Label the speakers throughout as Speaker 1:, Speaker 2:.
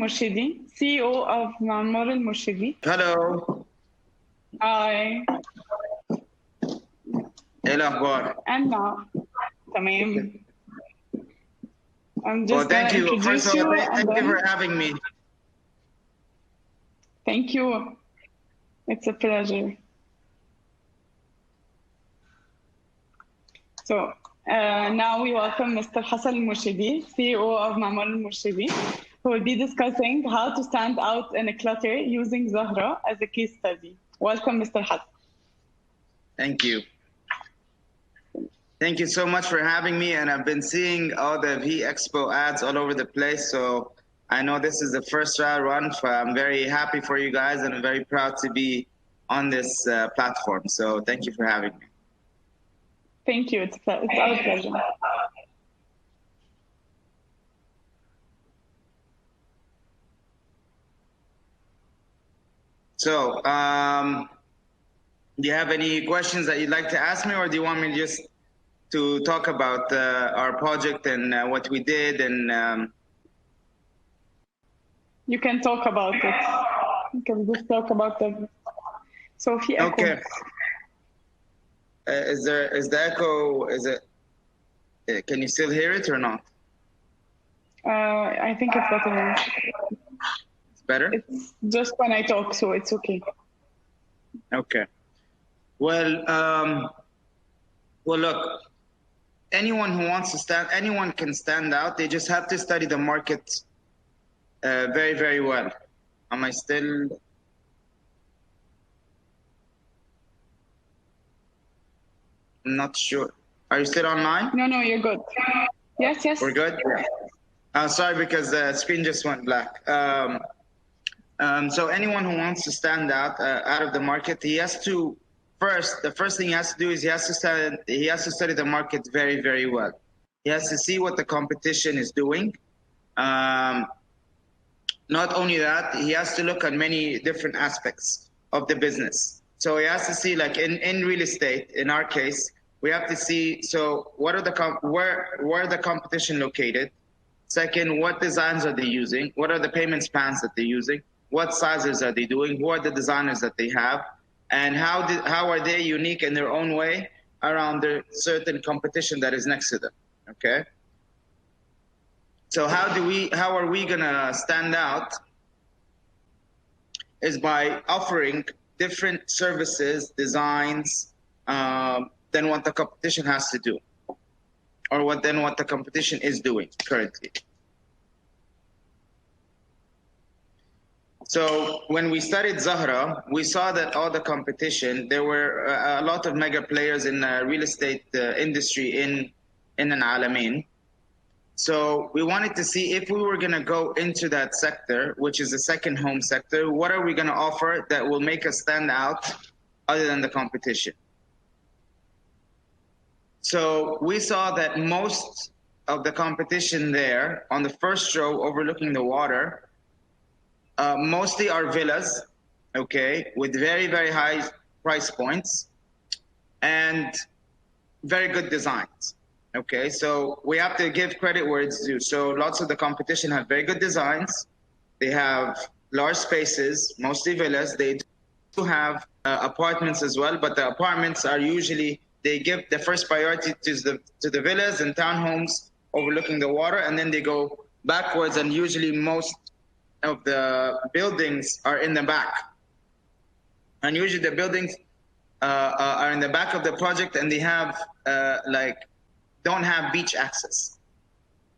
Speaker 1: Morshedy, CEO of Memaar Morshedy.
Speaker 2: Hello.
Speaker 1: Hi.
Speaker 2: ايه الاخبار؟
Speaker 1: And now, تمام. I'm just
Speaker 2: thank
Speaker 1: gonna
Speaker 2: you.
Speaker 1: introduce
Speaker 2: First of all,
Speaker 1: you and
Speaker 2: thank you
Speaker 1: then
Speaker 2: for having me.
Speaker 1: thank you. It's a pleasure. So now we welcome Mr. Hassan Morshedy, CEO of Memaar Morshedy, who will be discussing how to stand out in a clutter using Zahra as a case study. Welcome, Mr. Hassan.
Speaker 2: Thank you. Thank you so much for having me. And I've been seeing all the Expo ads all over the place. So I know this is the first trial run. So I'm very happy for you guys, and I'm very proud to be on this platform. So thank you for having me.
Speaker 1: Thank you. It's our pleasure.
Speaker 2: So do you have any questions that you'd like to ask me, or do you want me just to talk about our project and what we did? And
Speaker 1: you can talk about it. You can just talk about them. So في echo.
Speaker 2: Okay. Is the echo? Is it? Can you still hear it or not?
Speaker 1: I think it's better now.
Speaker 2: It's better?
Speaker 1: It's just when I talk, so it's okay.
Speaker 2: Okay. Well, look, anyone who wants to anyone can stand out. They just have to study the market very, very well. Am I still? I'm not sure. Are you still online?
Speaker 1: No, you're good. Yes.
Speaker 2: We're good? Yeah. Sorry, because the screen just went black. So anyone who wants to stand out of the market, he has to the first thing he has to do is he has to study the market very, very well. He has to see what the competition is doing. Not only that, he has to look at many different aspects of the business. So he has to see, like in real estate, in our case, we have to see, so what are where the competition located? Second, what designs are they using? What are the payment spans that they're using? What sizes are they doing? Who are the designers that they have? And how are they unique in their own way around the certain competition that is next to them? Okay. So how are we gonna stand out? Is by offering different services, designs, than what the competition has to do, or what the competition is doing currently. So when we studied Zahra, we saw that all the competition, there were a lot of mega players in the real estate industry in Al Alamein. So we wanted to see if we were going to go into that sector, which is the second home sector, what are we going to offer that will make us stand out other than the competition? So we saw that most of the competition there on the first row overlooking the water, mostly are villas, okay, with very, very high price points and very good designs. Okay, so we have to give credit where it's due. So lots of the competition have very good designs. They have large spaces, mostly villas. They do have apartments as well, but the apartments are usually, they give the first priority to the villas and townhomes overlooking the water, and then they go backwards, and usually most of the buildings are in the back. And usually the buildings are in the back of the project, and they have don't have beach access.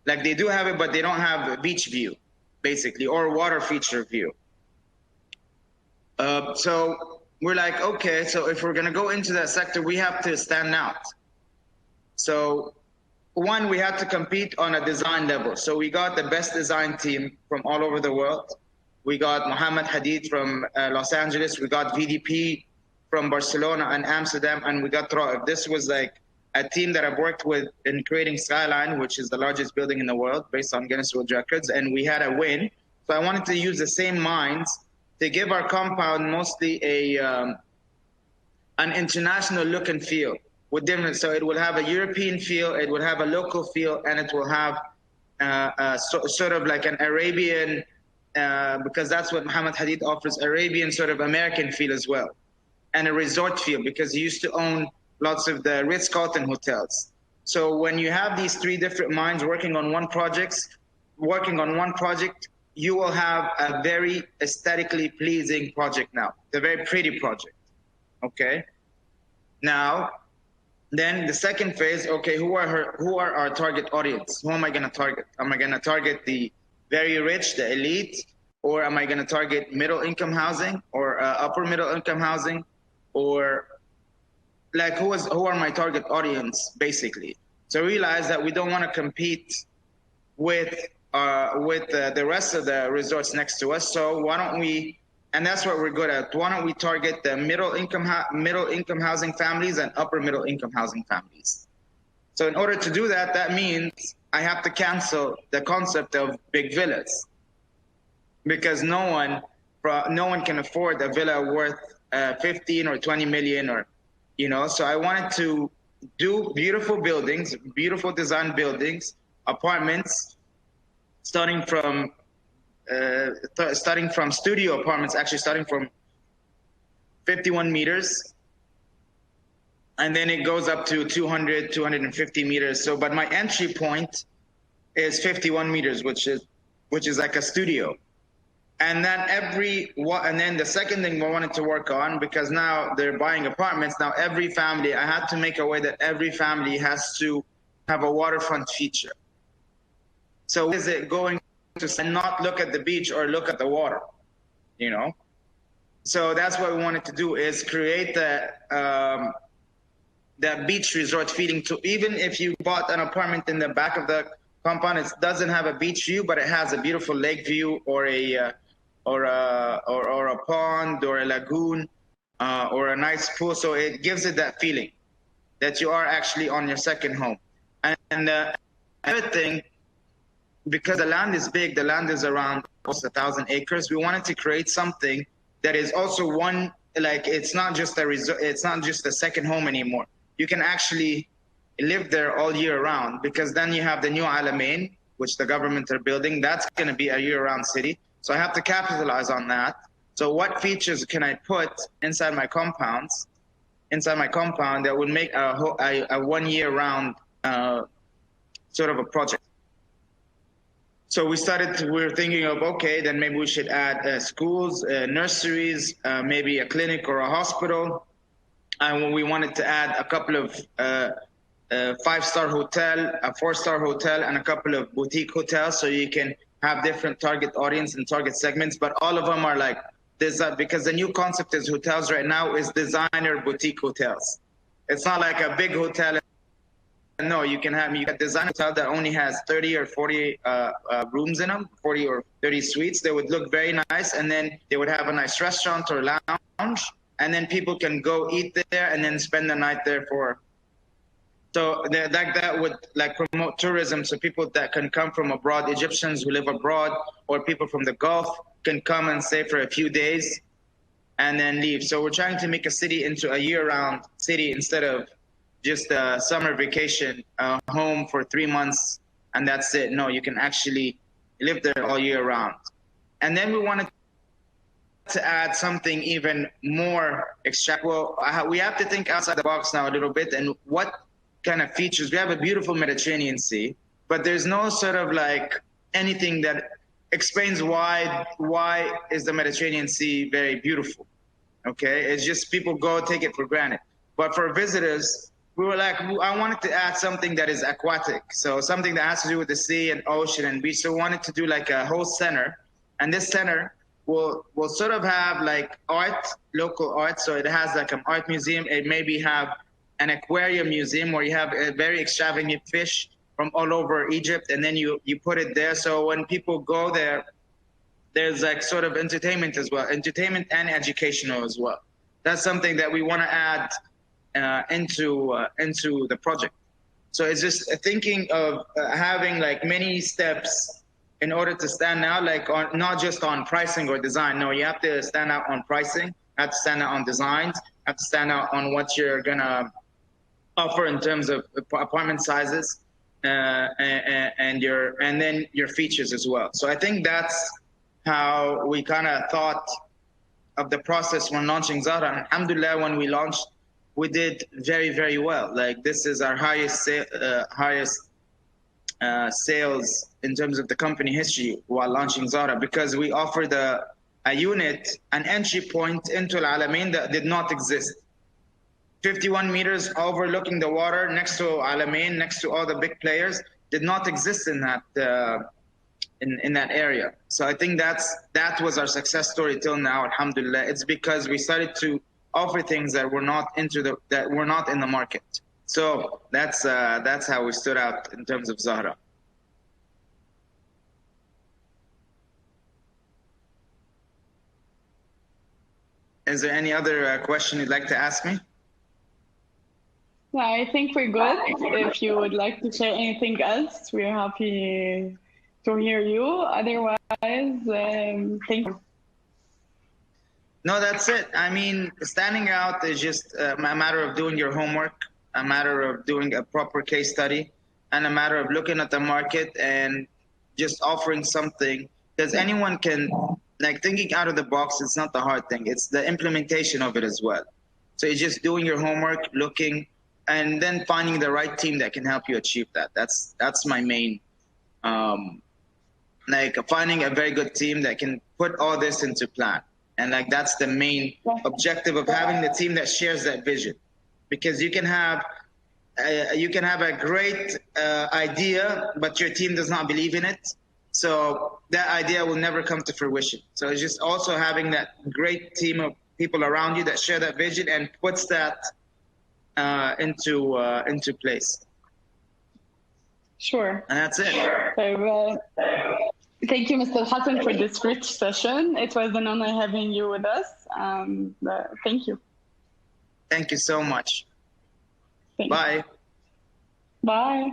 Speaker 2: Like they do have it, but they don't have a beach view, basically, or water feature view. So we're like, okay, so if we're gonna go into that sector, we have to stand out. So one, we had to compete on a design level. So we got the best design team from all over the world. We got Mohammed Hadid from Los Angeles. We got VDP from Barcelona and Amsterdam, and we got Raif. This was like a team that I've worked with in creating Skyline, which is the largest building in the world based on Guinness World Records, and we had a win. So I wanted to use the same minds to give our compound mostly an international look and feel with different. So it will have a European feel, it will have a local feel, and it will have sort of like an Arabian because that's what Mohammed Hadid offers, Arabian sort of American feel as well, and a resort feel, because he used to own lots of the Ritz-Carlton hotels. So when you have these three different minds working on one project, you will have a very aesthetically pleasing project now, a very pretty project, okay? Now, then the second phase, okay, who are our target audience? Who am I gonna target? Am I gonna target the very rich, the elite, or am I gonna target middle income housing or upper middle income housing? Or like who are my target audience, basically? So realize that we don't wanna compete with the rest of the resorts next to us. So why don't we, and that's what we're good at, why don't we target the middle income housing families and upper middle income housing families? So in order to do that, that means I have to cancel the concept of big villas, because no one can afford a villa worth 15 or 20 million, or, you know. So I wanted to do beautiful buildings, beautiful design buildings, apartments, starting from studio apartments, actually starting from 51 meters, and then it goes up to 200, 250 meters. So, but my entry point is 51 meters, which is like a studio. And then the second thing we wanted to work on, because now they're buying apartments, now every family, I had to make a way that every family has to have a waterfront feature. So is it going to not look at the beach or look at the water, you know? So that's what we wanted to do, is create that beach resort feeling to, even if you bought an apartment in the back of the compound, it doesn't have a beach view, but it has a beautiful lake view, or a pond, or a lagoon, or a nice pool. So it gives it that feeling that you are actually on your second home. And another thing, because the land is big, the land is around almost 1,000 acres. We wanted to create something that is also one, like, it's not just a resort, it's not just a second home anymore. You can actually live there all year round, because then you have the new Alamein, which the government are building. That's going to be a year-round city. So I have to capitalize on that. So what features can I put inside my compound that would make a one-year-round sort of a project? So we were thinking of, okay, then maybe we should add schools, nurseries, maybe a clinic or a hospital. And we wanted to add a couple of five-star hotel, a four-star hotel, and a couple of boutique hotels, so you can have different target audience and target segments. But all of them are like this, because the new concept is hotels right now is designer boutique hotels. It's not like a big hotel. No, you can a design hotel that only has 30 or 40 rooms in them, 40 or 30 suites. They would look very nice, and then they would have a nice restaurant or lounge, and then people can go eat there and then spend the night there so that would like promote tourism. So people that can come from abroad, Egyptians who live abroad, or people from the Gulf, can come and stay for a few days and then leave. So we're trying to make a city into a year-round city, instead of just a summer vacation home for 3 months and that's it. No, you can actually live there all year round. And then we wanted to add something even more extra. Well, we have to think outside the box now a little bit, and what kind of features. We have a beautiful Mediterranean Sea, but there's no sort of like anything that explains why is the Mediterranean Sea very beautiful. Okay, it's just people go take it for granted. But for visitors, we were like, I wanted to add something that is aquatic, so something that has to do with the sea and ocean and beach. So we wanted to do like a whole center, and this center will sort of have like art, local art. So it has like an art museum. It maybe have an aquarium museum where you have a very extravagant fish from all over Egypt, and then you put it there. So when people go there, there's like sort of entertainment as well, entertainment and educational as well. That's something that we want to add into the project. So it's just thinking of having like many steps in order to stand out, like on not just on pricing or design. No, you have to stand out on pricing, you have to stand out on designs, you have to stand out on what you're gonna offer in terms of apartment sizes, and then your features as well. So I think that's how we kind of thought of the process when launching Zahra. And alhamdulillah, when we launched, we did very, very well. Like, this is our highest sales in terms of the company history while launching Zahra, because we offered a unit, an entry point into Al Alamein that did not exist. 51 meters overlooking the water, next to Al Alamein, next to all the big players, did not exist in that in that area. So I think that was our success story till now, alhamdulillah. It's because we started to offer things that were not in the market. So that's how we stood out in terms of Zahra. Is there any other question you'd like to ask me?
Speaker 1: Yeah, I think we're good. If you would like to share anything else, we're happy to hear you. Otherwise, thank you.
Speaker 2: No, that's it. I mean, standing out is just a matter of doing your homework, a matter of doing a proper case study, and a matter of looking at the market and just offering something. Because anyone can, like, thinking out of the box, it's not the hard thing. It's the implementation of it as well. So it's just doing your homework, looking, and then finding the right team that can help you achieve that. That's my main, like, finding a very good team that can put all this into plan. And like, that's the main objective of having the team that shares that vision. Because you can have a great idea, but your team does not believe in it. So that idea will never come to fruition. So it's just also having that great team of people around you that share that vision and puts that into place.
Speaker 1: Sure.
Speaker 2: And that's it.
Speaker 1: Very well. Thank you, Mr. Hassan, for this rich session. It was an honor having you with us. Thank you.
Speaker 2: Thank you so much.
Speaker 1: Bye. Bye.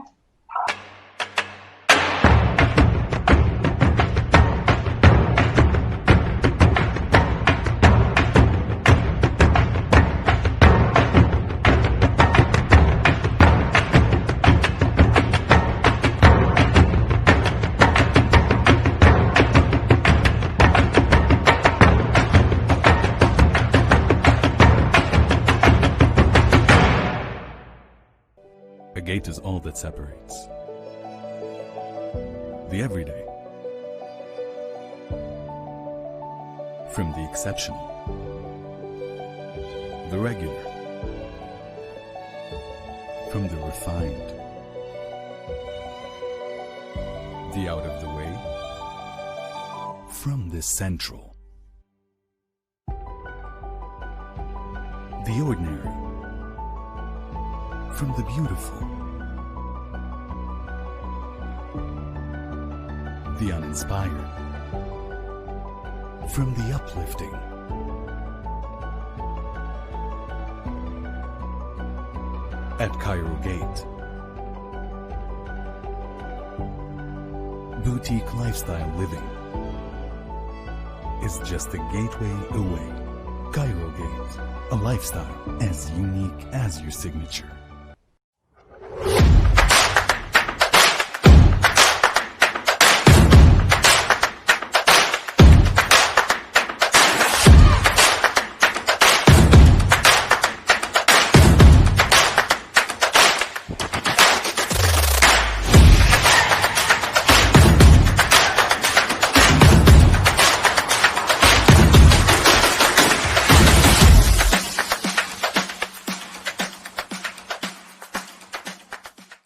Speaker 3: A gate is all that separates the everyday from the exceptional, the regular from the refined, the out of the way from the central, the ordinary from the beautiful, the uninspired from the uplifting, at Cairo Gate. Boutique lifestyle living is just a gateway away. Cairo Gate, a lifestyle as unique as your signature.